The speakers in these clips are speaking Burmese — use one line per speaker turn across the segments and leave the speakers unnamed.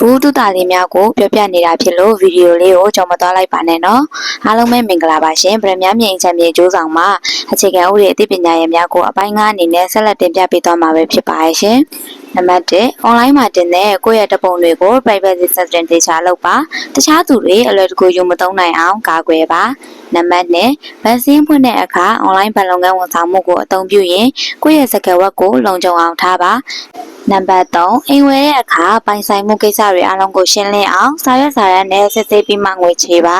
ဘူးတူတာလေးများကိုပြောပြနေတာဖြစ်လို့ဗီဒီယိုလေးကိုကြော်မသွားလိုက်ပါနဲ့နော်အားလုံးပဲမင်္ဂလာပါရှင်ဗရမ မြင့်ချမ်းမြေကျိုးဆောင်မှာအခြေခံဥပဒေအသိပညာရေးများကိုအပိုင်း9အနေနဲ့ဆက်လက်တင်ပြပေးသွားမှာပဲဖြစ်ပါရဲ့ရှင်နံပါတ်1 online မှာတင်တဲ့ကိုယ့်ရဲ့တပုံတွေကို privacy setting တေချာလုပ်ပါတခြားသူတွေအလွယ်တကူယူမသုံးနိုင်အောင်ကာကွယ်ပါနံပါတ်2ဗန်စင်းဖွင့်တဲ့အခါ online ဘဏ်လုပ်ငန်းဝန်ဆောင်မှုကိုအသုံးပြုရင်ကိုယ့်ရဲ့စကားဝတ်ကိုလုံခြုံအောင်ထားပါနံပါတ်3အိမ်ဝယ်တဲ့အခါပိုင်ဆိုင်မှုကိစ္စတွေအားလုံးကိုရှင်းလင်းအောင်စာရွက်စာတမ်းနဲ့စစ်ဆေးပြီးမှငွေချေပါ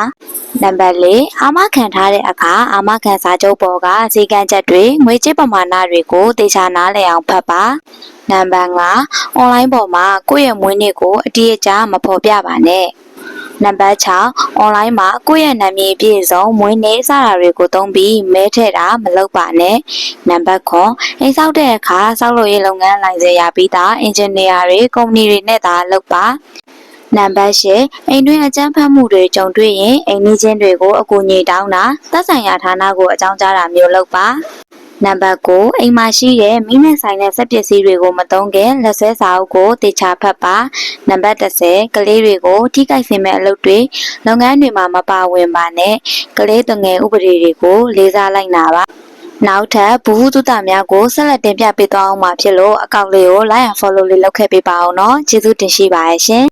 နံပါတ်4အာမခံထားတဲ့အခါအာမခံစာချုပ်ပေါ်ကအခြေခံချက်တွေငွေကြေးပမာဏတွေကိုတေချာနားလည်အောင်ဖတ်ပါနံပါတ်5 online ပေါ်မှာကိုယ့်ရဲ့မွေးနေ့ကိုအတိအကျမဖော်ပြပါနဲ့နံပါတ်6 online မှာကိုယ့်ရဲ့နာမည်ပြည့်စုံမွေးနေ့စတာတွေကိုသုံးပြီးမဲထည့်တာမလုပ်ပါနဲ့နံပါတ်9အိမ်ဆောက်တဲ့အခါဆောက်လုပ်ရေးလုပ်ငန်းလိုင်စင်ရပြီးသားအင်ဂျင်နီယာတွေကုမ္ပဏီတွေနဲ့သာလုပ်ပါနံပါတ်10အိမ်တွင်းအကြမ်းဖက်မှုတွေကြုံတွေ့ရင်အိမ်နီးချင်းတွေကိုအကူအညီတောင်းတာသက်ဆိုင်ရာဌာနကိုအကြောင်းကြားတာမျိုးလုပ်ပါနံပါတ်9အိမ်မှာရှိတဲ့မိနဲ့ဆိုင်တဲ့စက်ပစ္စည်းတွေကိုမသုံးခင်လက်ဆွဲစာအုပ်ကိုတေချာဖတ်ပါနံပါတ်10ကလေးတွေကိုထိခိုက်စေမဲ့အလုပ်တွေလုပ်ငန်းတွေမှာမပါဝင်ပါနဲ့ကလေးတငယ်ဥပဒေတွေကိုလေးစားလိုက်နာပါနောက်ထပ်ဘူဟုတုတများကိုဆက်လက်တင်ပြပေးသွားအောင်မှာဖြစ်လို့အကောင့်လေးကို like and follow လေးလုပ်ခဲ့ပေးပါအောင်နော်ကျေးဇူးတင်ရှိပါရဲ့ရှင်